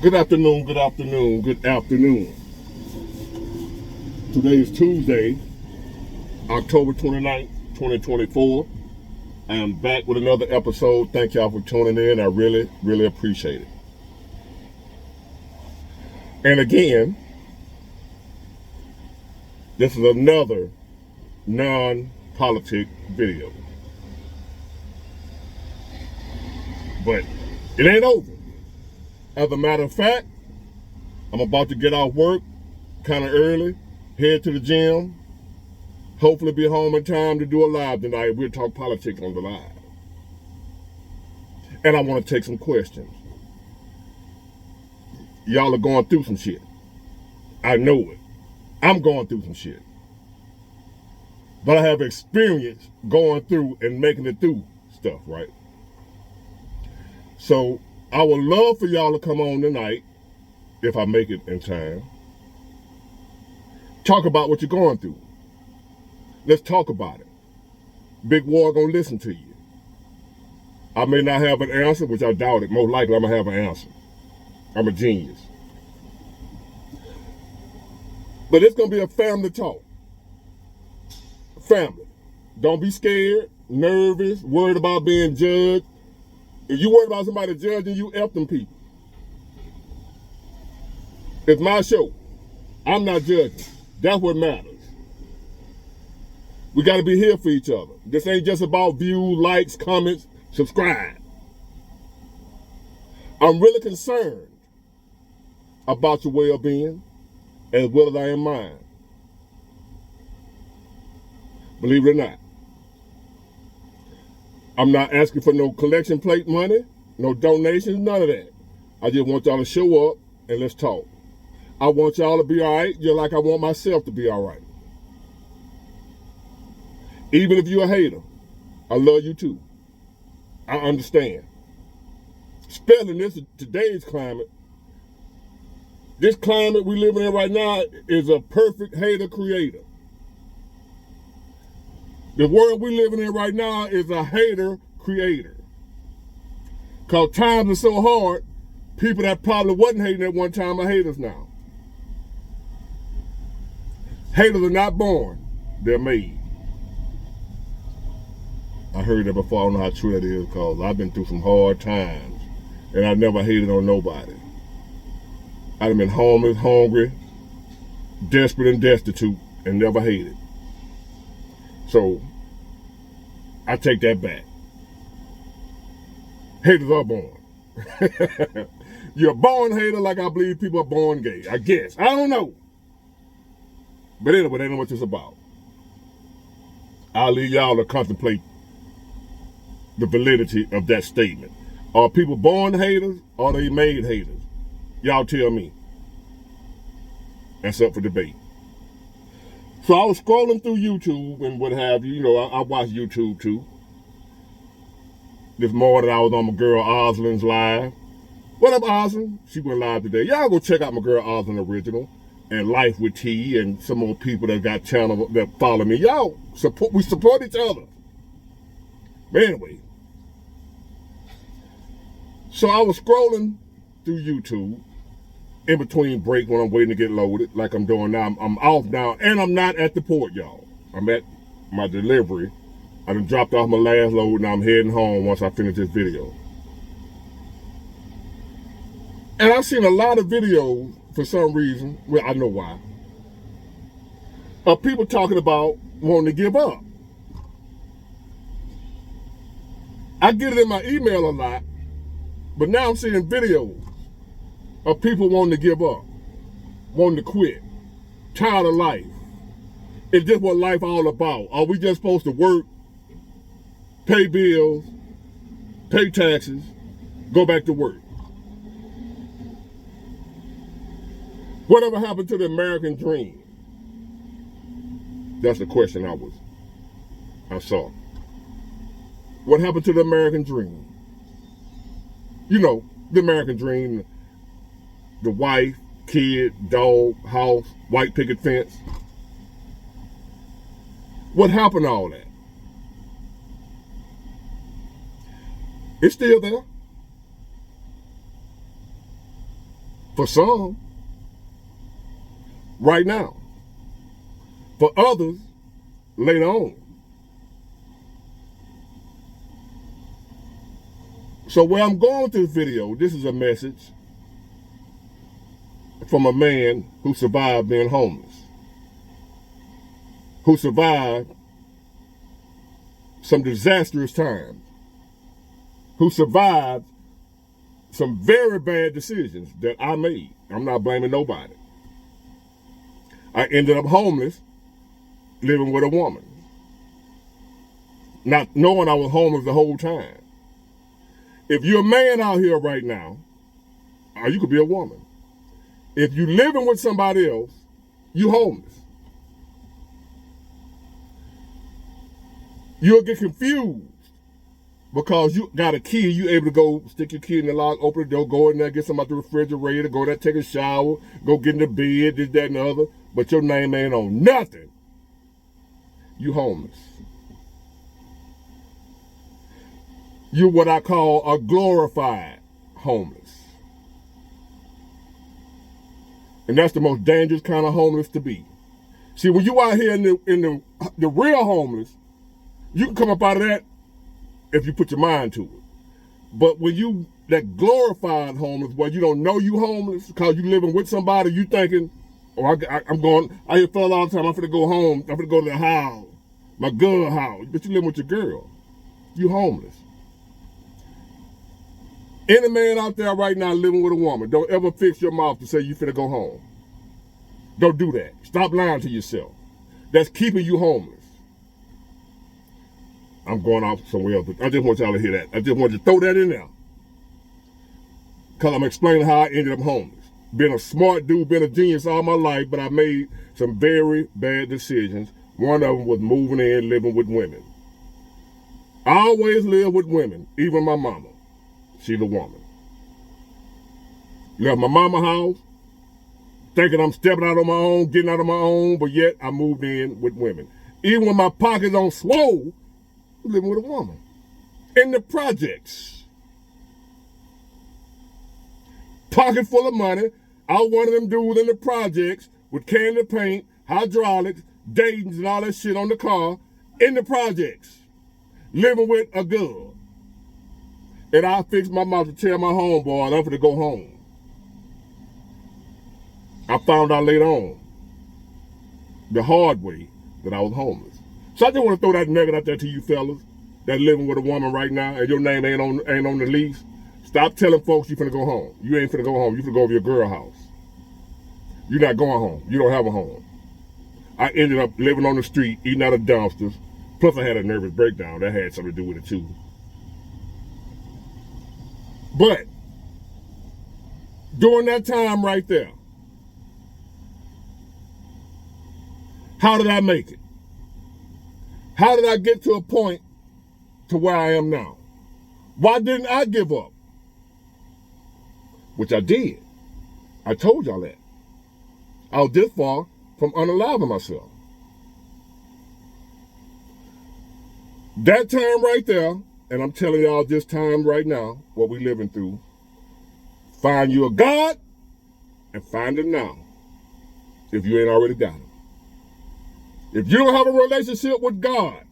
Good afternoon, good afternoon, good afternoon. Today is Tuesday, October 29th, 2024. I am back with another episode. Thank y'all for tuning in. I really, really appreciate it. And again, this is another non-politic video. But it ain't over. As a matter of fact, I'm about to get off work kind of early, head to the gym, hopefully be home in time to do a live tonight. We'll talk politics on the live. And I want to take some questions. Y'all are going through some shit. I know it. I'm going through some shit. But I have experience going through and making it through stuff, right? So I would love for y'all to come on tonight, if I make it in time. Talk about what you're going through. Let's talk about it. Big War gonna listen to you. I may not have an answer, which I doubt it. Most likely I'm gonna have an answer. I'm a genius. But it's gonna be a family talk. Family. Don't be scared, nervous, worried about being judged. If you worried about somebody judging you, F them people. It's my show. I'm not judging. That's what matters. We got to be here for each other. This ain't just about views, likes, comments, subscribe. I'm really concerned about your well-being as well as I am mine. Believe it or not. I'm not asking for no collection plate money, no donations, none of that. I just want y'all to show up and let's talk. I want y'all to be all right, just like I want myself to be all right. Even if you're a hater, I love you too. I understand. Especially in today's climate. This climate we living in right now is a perfect hater creator. The world we living in right now is a hater creator. Because times are so hard, people that probably wasn't hating at one time are haters now. Haters are not born, they're made. I heard that before. I don't know how true that is because I've been through some hard times and I never hated on nobody. I've been homeless, hungry, desperate and destitute and never hated. So I take that back. Haters are born. You're a born hater like I believe people are born gay. I guess. I don't know. But anyway, they know what this is about. I'll leave y'all to contemplate the validity of that statement. Are people born haters or are they made haters? Y'all tell me. That's up for debate. So I was scrolling through YouTube and what have you. You know, I watch YouTube too. This morning I was on my girl Oslin's live. What up, Oslin? She went live today. Y'all go check out my girl Oslin Original and Life with T and some more people that got channel that follow me. Y'all support. We support each other. But anyway, so I was scrolling through YouTube in between break when I'm waiting to get loaded, like I'm doing now. I'm off now, and I'm not at the port, y'all. I'm at my delivery. I done dropped off my last load, and I'm heading home once I finish this video. And I've seen a lot of videos, for some reason, well, I know why, of people talking about wanting to give up. I get it in my email a lot, but now I'm seeing videos of people wanting to give up, wanting to quit, tired of life. Is this what life all about? Are we just supposed to work, pay bills, pay taxes, go back to work? Whatever happened to the American dream? That's the question I saw. What happened to the American dream? You know, the American dream, the wife, kid, dog, house, white picket fence. What happened to all that? It's still there. For some, right now. For others, later on. So where I'm going with this video, this is a message from a man who survived being homeless, who survived some disastrous times, who survived some very bad decisions that I made. I'm not blaming nobody. I ended up homeless, living with a woman, not knowing I was homeless the whole time. If you're a man out here right now, or you could be a woman, if you're living with somebody else, you homeless. You'll get confused because you got a key, you able to go stick your key in the lock, open the door, go in there, get something out the refrigerator, go there, take a shower, go get in the bed, this, that, and the other, but your name ain't on nothing. You homeless. You're what I call a glorified homeless. And that's the most dangerous kind of homeless to be. See, when you out here in the real homeless, you can come up out of that if you put your mind to it. But when you that glorified homeless, where you don't know you homeless because you living with somebody, you thinking, oh, I'm going. I hear fellas all the time. I'm finna go home. I'm finna go to the house, my girl house. But you living with your girl. You homeless. Any man out there right now living with a woman, don't ever fix your mouth to say you finna go home. Don't do that. Stop lying to yourself. That's keeping you homeless. I'm going off somewhere else, but I just want y'all to hear that. I just want to throw that in there. Because I'm explaining how I ended up homeless. Been a smart dude, been a genius all my life, but I made some very bad decisions. One of them was moving in, living with women. I always lived with women, even my mama. She's a woman. Left my mama house, thinking I'm stepping out on my own, getting out on my own, but yet I moved in with women. Even when my pockets on swole, I'm living with a woman. In the projects. Pocket full of money. I was one of them dudes in the projects with can of paint, hydraulics, Dayton's and all that shit on the car, in the projects. Living with a girl. And I fixed my mouth to tell my homeboy I'm finna go home. I found out later on, the hard way, that I was homeless. So I just want to throw that nugget out there to you fellas that living with a woman right now and your name ain't on the lease. Stop telling folks you finna go home. You ain't finna go home. You finna go over your girl house. You're not going home. You don't have a home. I ended up living on the street, eating out of dumpsters. Plus I had a nervous breakdown. That had something to do with it too. But during that time right there, how did I make it? How did I get to a point to where I am now? Why didn't I give up? Which I did. I told y'all that. I was this far from unaliving myself. That time right there, and I'm telling y'all this time right now, what we living through, find you a God and find him now, if you ain't already got him. If you don't have a relationship with God,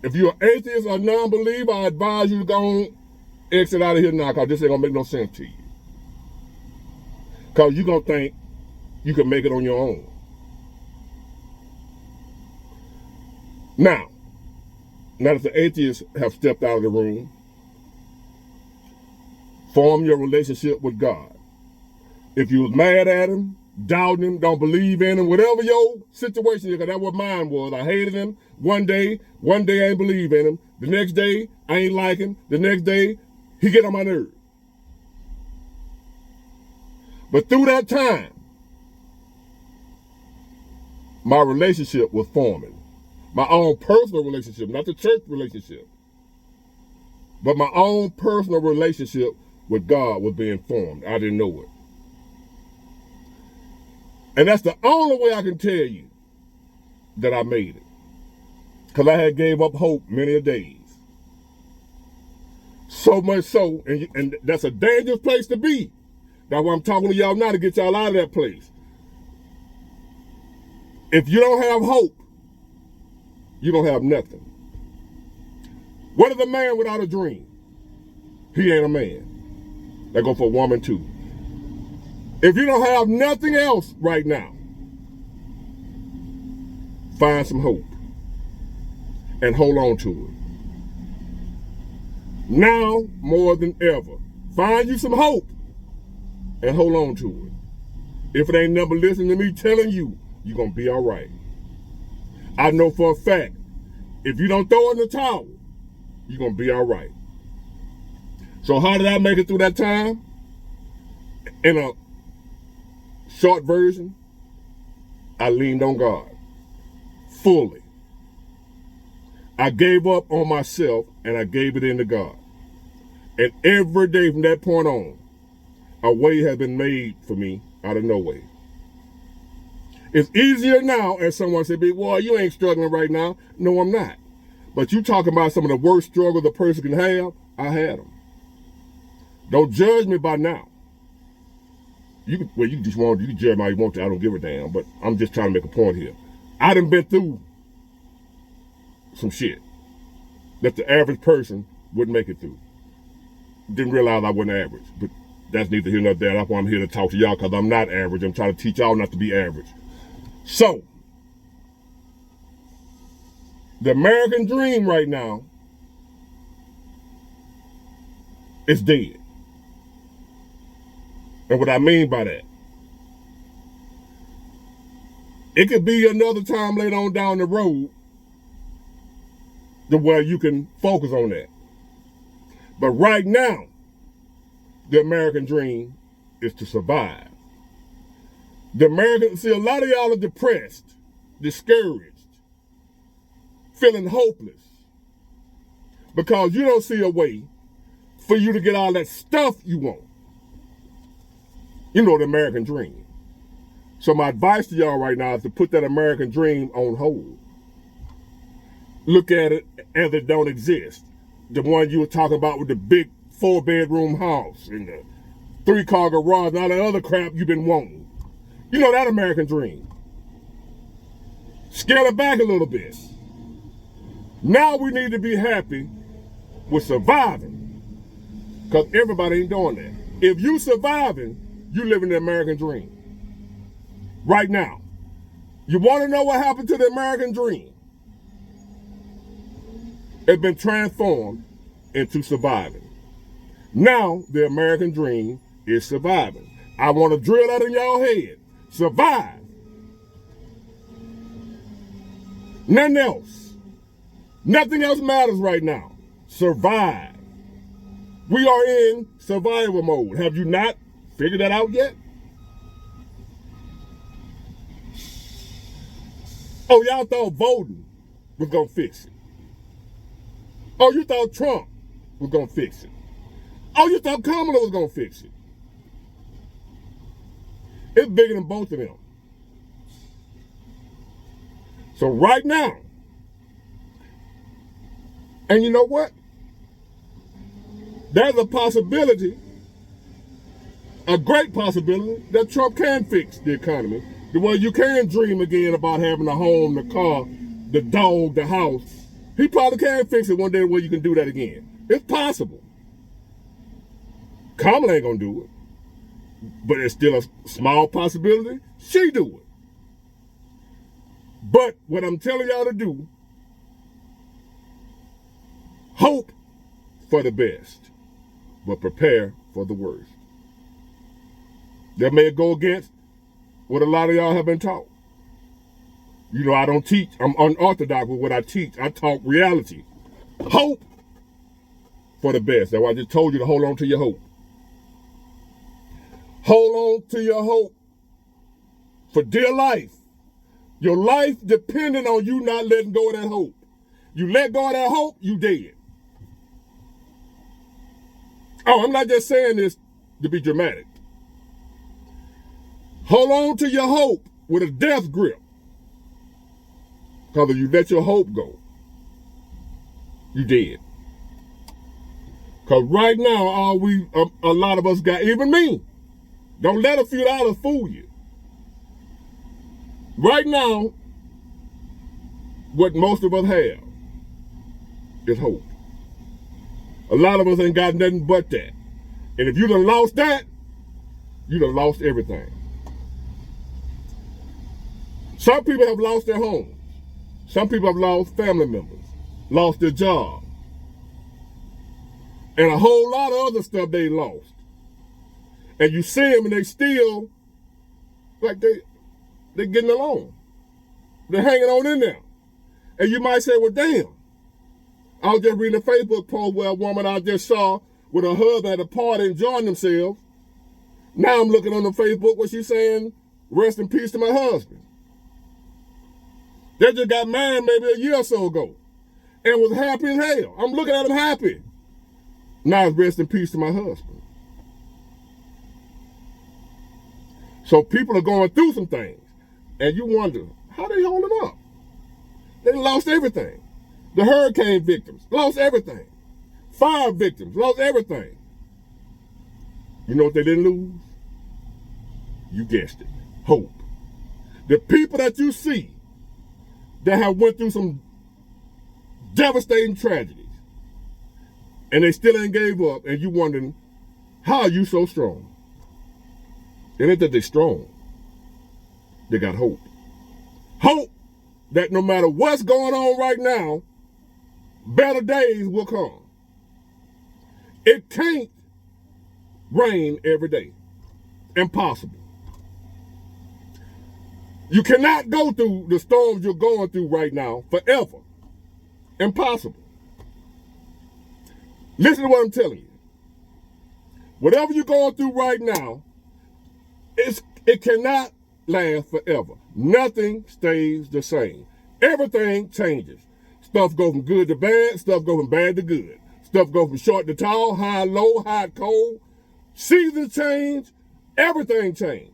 if you're an atheist or non-believer, I advise you to go on, exit out of here now, because this ain't gonna make no sense to you. Because you're gonna think you can make it on your own. Now that the atheists have stepped out of the room, form your relationship with God. If you was mad at him, doubting him, don't believe in him, whatever your situation is, because that's what mine was. I hated him one day I ain't believe in him. The next day, I ain't like him. The next day, he get on my nerves. But through that time, my relationship was forming. My own personal relationship, not the church relationship. But my own personal relationship with God was being formed. I didn't know it. And that's the only way I can tell you that I made it. Because I had gave up hope many a days. So much so, and that's a dangerous place to be. That's why I'm talking to y'all now to get y'all out of that place. If you don't have hope, you don't have nothing. What is a man without a dream? He ain't a man. That go for a woman too. If you don't have nothing else right now, find some hope and hold on to it. Now more than ever, find you some hope and hold on to it. If it ain't never listening to me telling you, you're going to be all right. I know for a fact, if you don't throw in the towel, you're going to be all right. So how did I make it through that time? In a short version, I leaned on God fully. I gave up on myself and I gave it into God. And every day from that point on, a way has been made for me out of no way. It's easier now, as someone said, well, you ain't struggling right now. No, I'm not. But you talking about some of the worst struggles a person can have, I had them. Don't judge me by now. You can judge me how you want to. I don't give a damn. But I'm just trying to make a point here. I done been through some shit that the average person wouldn't make it through. Didn't realize I wasn't average. But that's neither here nor there. That's why I'm here to talk to y'all, because I'm not average. I'm trying to teach y'all not to be average. So, the American dream right now is dead. And what I mean by that, it could be another time later on down the road to where you can focus on that. But right now, the American dream is to survive. See, a lot of y'all are depressed, discouraged, feeling hopeless, because you don't see a way for you to get all that stuff you want. You know, the American dream. So my advice to y'all right now is to put that American dream on hold. Look at it as it don't exist. The one you were talking about with the big 4-bedroom house and the 3-car garage and all that other crap you've been wanting. You know, that American dream. Scale it back a little bit. Now we need to be happy with surviving, because everybody ain't doing that. If you surviving, you living the American dream. Right now. You want to know what happened to the American dream? It's been transformed into surviving. Now the American dream is surviving. I want to drill that in y'all head. Survive. Nothing else. Nothing else matters right now. Survive. We are in survival mode. Have you not figured that out yet? Oh, y'all thought voting was going to fix it. Oh, you thought Trump was going to fix it. Oh, you thought Kamala was going to fix it. It's bigger than both of them. So right now, and you know what? There's a possibility, a great possibility, that Trump can fix the economy. The way you can dream again about having a home, the car, the dog, the house. He probably can fix it one day where you can do that again. It's possible. Kamala ain't gonna do it. But it's still a small possibility she do it. But what I'm telling y'all to do, hope for the best, but prepare for the worst. That may go against what a lot of y'all have been taught. You know, I don't teach. I'm unorthodox with what I teach. I talk reality. Hope for the best. That's why I just told you to hold on to your hope. Hold on to your hope for dear life. Your life depending on you not letting go of that hope. You let go of that hope, you dead. Oh, I'm not just saying this to be dramatic. Hold on to your hope with a death grip. Because if you let your hope go, you dead. Because right now, a lot of us got, even me, Don't let a few dollars fool you. Right now, what most of us have is hope. A lot of us ain't got nothing but that. And if you done lost that, you done lost everything. Some people have lost their homes. Some people have lost family members, lost their job, and a whole lot of other stuff they lost. And you see them and they still, like they're getting along. They're hanging on in there. And you might say, well, damn. I was just reading a Facebook post where a woman I just saw with her husband at a party enjoying themselves. Now I'm looking on the Facebook where she's saying, rest in peace to my husband. They just got married maybe a year or so ago and was happy as hell. I'm looking at them happy. Now it's rest in peace to my husband. So people are going through some things and you wonder, how they holding up? They lost everything. The hurricane victims lost everything. Fire victims lost everything. You know what they didn't lose? You guessed it, hope. The people that you see that have went through some devastating tragedies and they still ain't gave up, and you wondering, how are you so strong? It ain't that they're strong. They got hope. Hope that no matter what's going on right now, better days will come. It can't rain every day. Impossible. You cannot go through the storms you're going through right now forever. Impossible. Listen to what I'm telling you. Whatever you're going through right now, it cannot last forever. Nothing stays the same. Everything changes. Stuff goes from good to bad. Stuff goes from bad to good. Stuff goes from short to tall, high, low, hot, cold. Seasons change. Everything changes.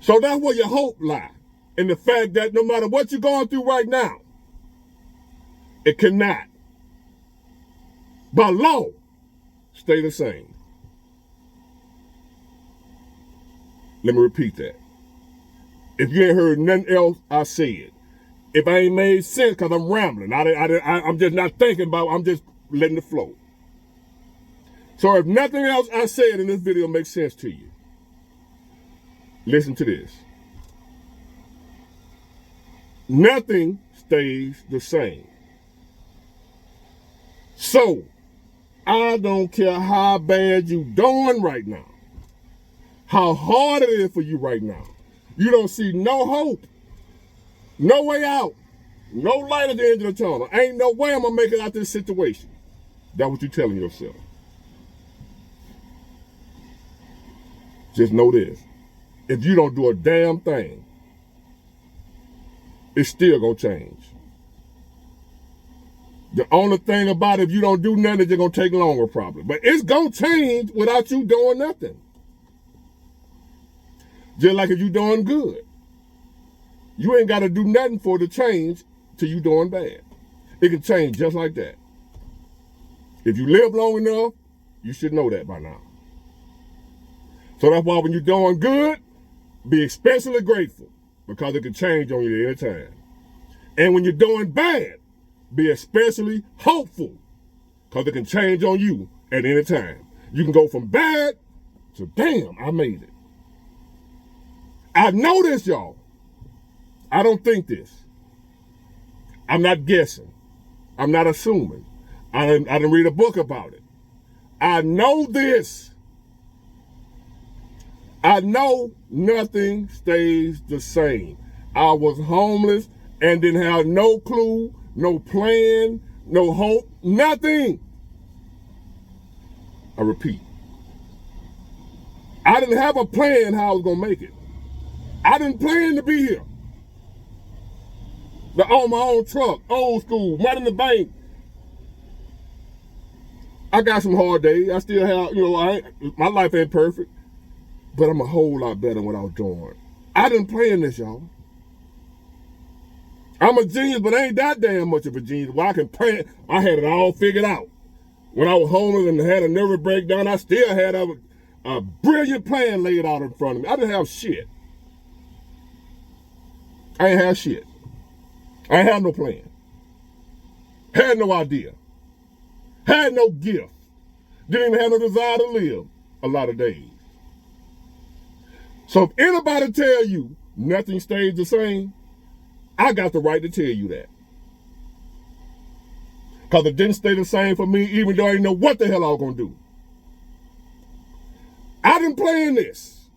So that's where your hope lies. In the fact that no matter what you're going through right now, it cannot, by law, stay the same. Let me repeat that. If you ain't heard nothing else I said, if I ain't made sense because I'm rambling, I'm just not thinking about it, I'm just letting it flow. So if nothing else I said in this video makes sense to you, listen to this. Nothing stays the same. So, I don't care how bad you doing right now, how hard it is for you right now. You don't see no hope, no way out, no light at the end of the tunnel. Ain't no way I'm gonna make it out of this situation. That's what you're telling yourself. Just know this. If you don't do a damn thing, it's still gonna change. The only thing about it, if you don't do nothing, it's gonna take longer probably. But it's gonna change without you doing nothing. Just like if you're doing good. You ain't gotta do nothing for it to change till you doing bad. It can change just like that. If you live long enough, you should know that by now. So that's why when you're doing good, be especially grateful because it can change on you at any time. And when you're doing bad, be especially hopeful because it can change on you at any time. You can go from bad to damn, I made it. I know this, y'all. I don't think this. I'm not guessing. I'm not assuming. I didn't read a book about it. I know this. I know nothing stays the same. I was homeless and didn't have no clue, no plan, no hope, nothing. I repeat. I didn't have a plan how I was gonna make it. I didn't plan to be here. To own my own truck, old school, money in the bank. I got some hard days. I still have, my life ain't perfect. But I'm a whole lot better than what I was doing. I didn't plan this, y'all. I'm a genius, but I ain't that damn much of a genius. Well, I can plan. I had it all figured out. When I was homeless and had a nervous breakdown, I still had a brilliant plan laid out in front of me. I didn't have shit. I ain't have shit. I ain't have no plan. Had no idea. Had no gift. Didn't even have no desire to live a lot of days. So if anybody tell you nothing stays the same, I got the right to tell you that. Because it didn't stay the same for me, even though I didn't know what the hell I was going to do. I didn't plan this.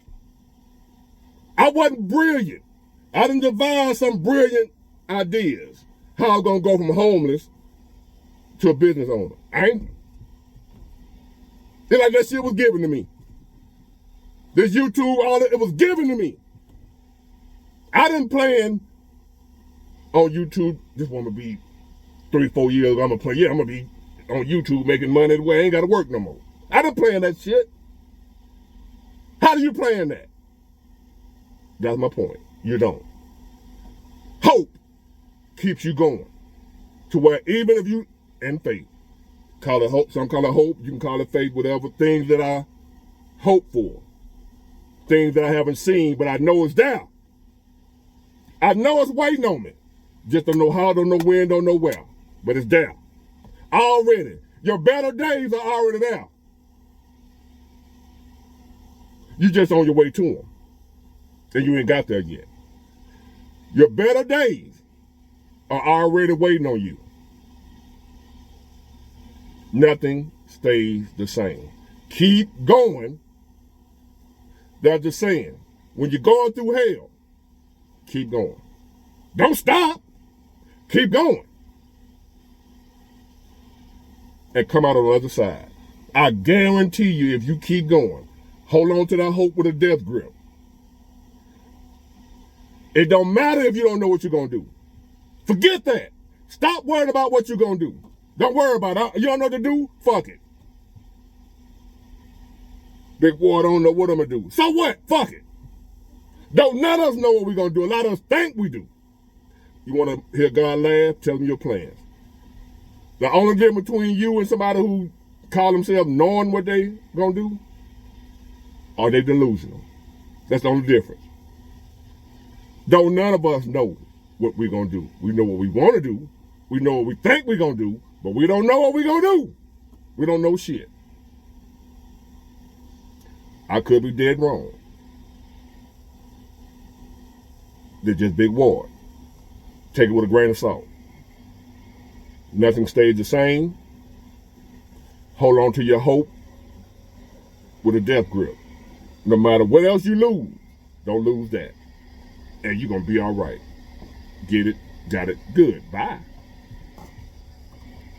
I wasn't brilliant. I didn't devise some brilliant ideas how I was going to go from homeless to a business owner. I ain't. It's like that shit was given to me. This YouTube, all that, it was given to me. I didn't plan on YouTube, this one would be 3-4 years ago, I'm going to be on YouTube making money the way I ain't got to work no more. I didn't plan that shit. How do you plan that? That's my point. You don't. Hope keeps you going to where even if you, and faith, call it hope, some call it hope, you can call it faith, whatever, things that I hope for, things that I haven't seen, but I know it's there. I know it's waiting on me. Just don't know how, don't know when, don't know where, but it's there. Already. Your better days are already there. You just on your way to them, and you ain't got there yet. Your better days are already waiting on you. Nothing stays the same. Keep going. That's the saying. When you're going through hell, keep going. Don't stop. Keep going. And come out on the other side. I guarantee you, if you keep going, hold on to that hope with a death grip. It don't matter if you don't know what you're going to do. Forget that. Stop worrying about what you're going to do. Don't worry about it. You don't know what to do? Fuck it. Big boy, I don't know what I'm going to do. So what? Fuck it. Don't none of us know what we're going to do. A lot of us think we do. You want to hear God laugh? Tell him your plans. The only difference between you and somebody who call themselves knowing what they going to do, are they delusional? That's the only difference. Don't none of us know what we're going to do. We know what we want to do. We know what we think we're going to do, but we don't know what we're going to do. We don't know shit. I could be dead wrong. They're just big words. Take it with a grain of salt. Nothing stays the same. Hold on to your hope with a death grip. No matter what else you lose, don't lose that. And you're going to be all right. Get it, got it, good. Bye.